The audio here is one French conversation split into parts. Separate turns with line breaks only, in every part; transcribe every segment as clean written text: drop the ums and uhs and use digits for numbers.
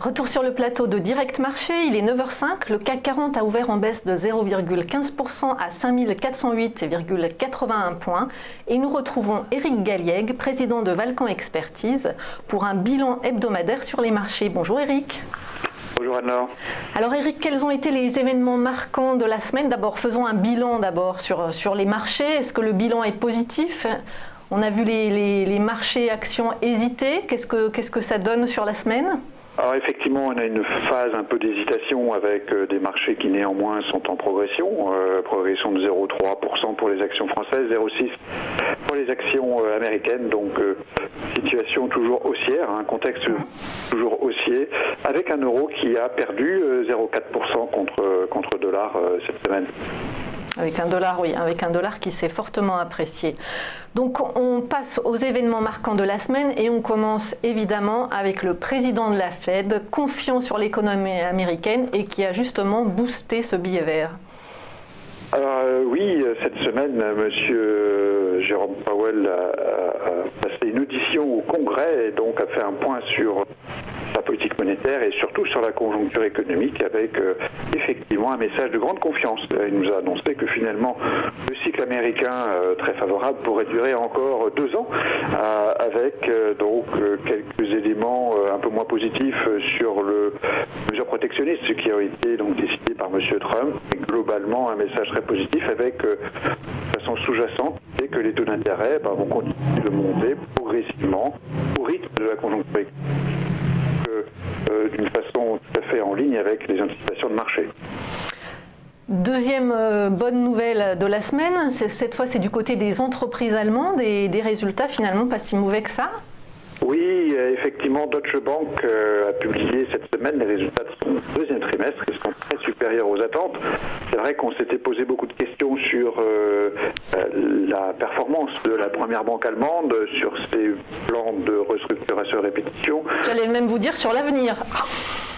Retour sur le plateau de Direct Marché, il est 9h05, le CAC 40 a ouvert en baisse de 0,15% à 5408,81 points et nous retrouvons Éric Galliègue, président de Valcan Expertise, pour un bilan hebdomadaire sur les marchés. Bonjour Éric.
Bonjour Anne-Laure.
Alors Éric, quels ont été les événements marquants de la semaine? D'abord, faisons un bilan sur les marchés. Est-ce que le bilan est positif? On a vu les marchés actions hésiter. Qu'est-ce que ça donne sur la semaine?
Alors effectivement, on a une phase un peu d'hésitation avec des marchés qui néanmoins sont en progression. Progression de 0,3% pour les actions françaises, 0,6% pour les actions américaines. Donc situation toujours haussière, un contexte toujours haussier, avec un euro qui a perdu 0,4% contre dollar cette semaine.
Avec un dollar, oui, avec un dollar qui s'est fortement apprécié. Donc on passe aux événements marquants de la semaine et on commence évidemment avec le président de la Fed, confiant sur l'économie américaine et qui a justement boosté ce billet vert.
Alors oui, cette semaine, Monsieur Jérôme Powell a passé une audition au Congrès et donc a fait un point sur la politique monétaire et surtout sur la conjoncture économique avec effectivement un message de grande confiance. Il nous a annoncé que finalement le cycle américain très favorable pourrait durer encore 2 ans avec donc quelques éléments un peu moins positifs sur les mesures protectionnistes, ce qui a été donc décidé par Monsieur Trump, et globalement un message très positif avec de façon sous-jacente et que les taux d'intérêt vont continuer de monter progressivement au rythme de la conjoncture économique. D'une façon tout à fait en ligne avec les anticipations de marché.
Deuxième bonne nouvelle de la semaine, cette fois c'est du côté des entreprises allemandes et des résultats finalement pas si mauvais que ça.
Oui, effectivement, Deutsche Bank a publié cette semaine les résultats de son deuxième trimestre qui sont très supérieurs aux attentes. C'est vrai qu'on s'était posé beaucoup de questions sur la performance de la première banque allemande, sur ses plans de restructuration et répétition.
J'allais même vous dire sur l'avenir.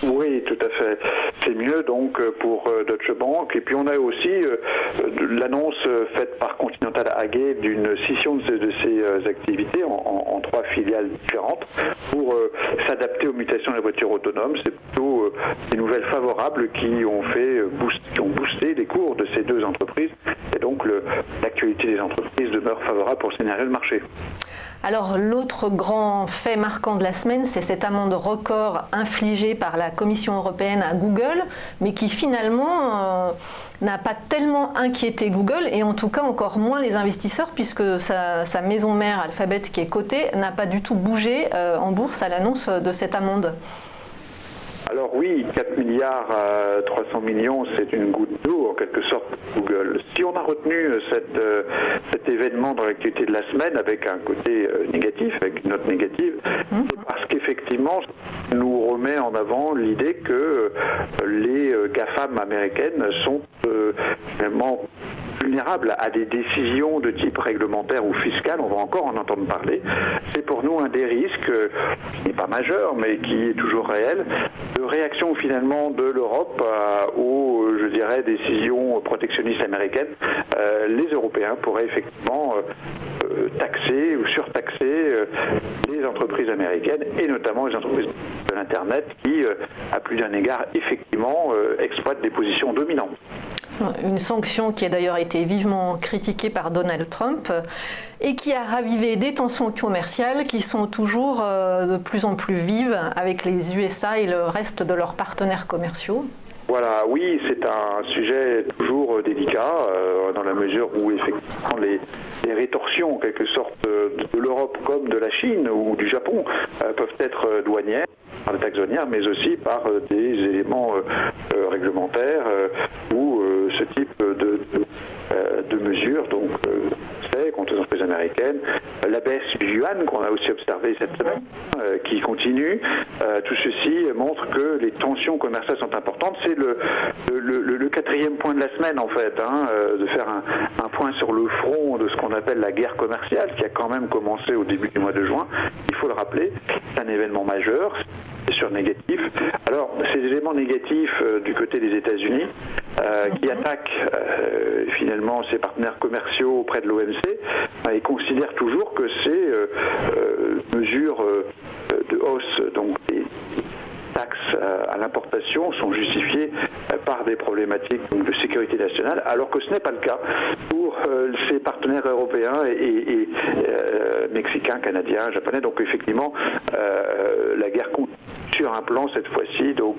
Oui, tout à fait. C'est mieux donc pour Deutsche Bank. Et puis on a aussi l'annonce faite par Continental AG d'une scission de ses activités en 3 filiales différentes pour s'adapter aux mutations de la voiture autonome. C'est plutôt des nouvelles favorables qui ont boosté les cours de ces 2 entreprises. Et donc l'actualité des entreprises demeure favorable pour le scénario de marché.
Alors l'autre grand fait marquant de la semaine, c'est cette amende record infligée par la Commission européenne à Google, mais qui finalement n'a pas tellement inquiété Google, et en tout cas encore moins les investisseurs, puisque sa maison mère Alphabet qui est cotée n'a pas du tout bougé en bourse à l'annonce de cette amende.
Alors oui, 4 milliards 300 millions, c'est une goutte d'eau en quelque sorte pour Google. Si on a retenu cet événement dans l'actualité de la semaine avec un côté négatif, avec une note négative, c'est parce qu'effectivement, ça nous remet en avant l'idée que les GAFAM américaines sont finalement vulnérables à des décisions de type réglementaire ou fiscal, on va encore en entendre parler. C'est pour nous un des risques, qui n'est pas majeur, mais qui est toujours réel, de réaction finalement de l'Europe aux, je dirais, décisions protectionnistes américaines. Les Européens pourraient effectivement taxer ou surtaxer les entreprises américaines et notamment les entreprises de l'Internet qui, à plus d'un égard, effectivement, exploitent des positions dominantes.
Une sanction qui a d'ailleurs été vivement critiquée par Donald Trump et qui a ravivé des tensions commerciales qui sont toujours de plus en plus vives avec les USA et le reste de leurs partenaires commerciaux.
Voilà, oui, c'est un sujet toujours délicat dans la mesure où effectivement les rétorsions en quelque sorte de l'Europe comme de la Chine ou du Japon peuvent être douanières, par des taxes douanières, mais aussi par des éléments réglementaires ou ce type de mesures. Donc, contre les entreprises américaines, la baisse du yuan qu'on a aussi observé cette semaine, qui continue. Tout ceci montre que les tensions commerciales sont importantes. C'est le 4e point de la semaine en fait, de faire un point sur le front de ce qu'on appelle la guerre commerciale qui a quand même commencé au début du mois de juin. Il faut le rappeler, c'est un événement majeur, c'est sur négatif. Alors ces éléments négatifs du côté des États-Unis qui attaquent finalement ses partenaires commerciaux auprès de l'OMC, ils considèrent toujours que ces mesures de hausse donc taxes à l'importation sont justifiées par des problématiques de sécurité nationale, alors que ce n'est pas le cas pour ses partenaires européens et mexicains, canadiens, japonais. Donc effectivement, la guerre compte sur un plan cette fois-ci, donc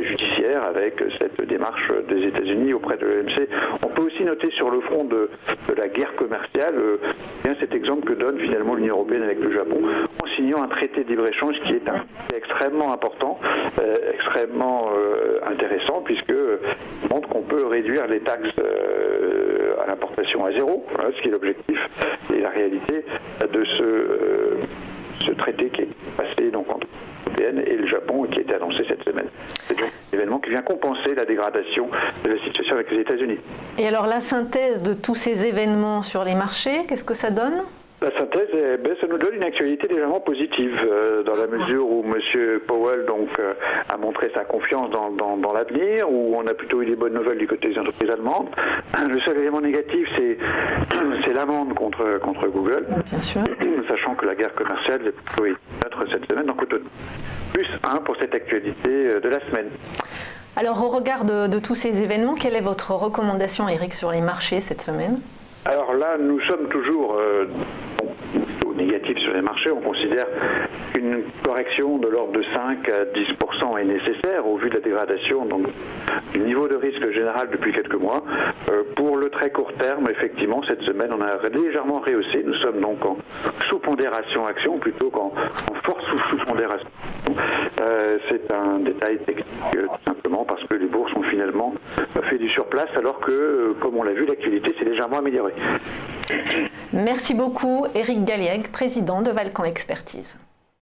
judiciaire, avec cette démarche des États-Unis auprès de l'OMC. On peut aussi noter sur le front de la guerre commerciale bien cet exemple que donne finalement l'Union européenne avec le Japon en signant un traité de libre-échange qui est extrêmement important, extrêmement intéressant, puisque montre qu'on peut réduire les taxes à l'importation à zéro, voilà, ce qui est l'objectif et la réalité de ce traité qui est passé donc entre l'Union européenne et le Japon et qui a été annoncé cette semaine. C'est donc un événement qui vient compenser la dégradation de la situation avec les États-Unis.
Et alors la synthèse de tous ces événements sur les marchés, qu'est-ce que ça donne ?
La synthèse, ça nous donne une actualité légèrement positive dans la mesure où M. Powell a montré sa confiance dans l'avenir, où on a plutôt eu des bonnes nouvelles du côté des entreprises allemandes. Le seul élément négatif, c'est l'amende contre Google,
bien sûr,
sachant que la guerre commerciale est plutôt neutre cette semaine, donc plus 1 pour cette actualité de la semaine.
Alors au regard de tous ces événements, quelle est votre recommandation, Eric, sur les marchés cette semaine ?
Alors là, nous sommes toujours négatifs sur les marchés. On considère qu'une correction de l'ordre de 5 à 10% est nécessaire au vu de la dégradation du niveau de risque général depuis quelques mois. Pour le très court terme, effectivement, cette semaine, on a légèrement rehaussé. Nous sommes donc en sous-pondération action plutôt qu'en forte sous-pondération. C'est un détail technique, tout simplement parce que les bourses ont finalement fait du surplace, alors que, comme on l'a vu, l'actualité s'est légèrement améliorée.
Merci beaucoup, Eric Galliègue, président de Valcamp Expertise.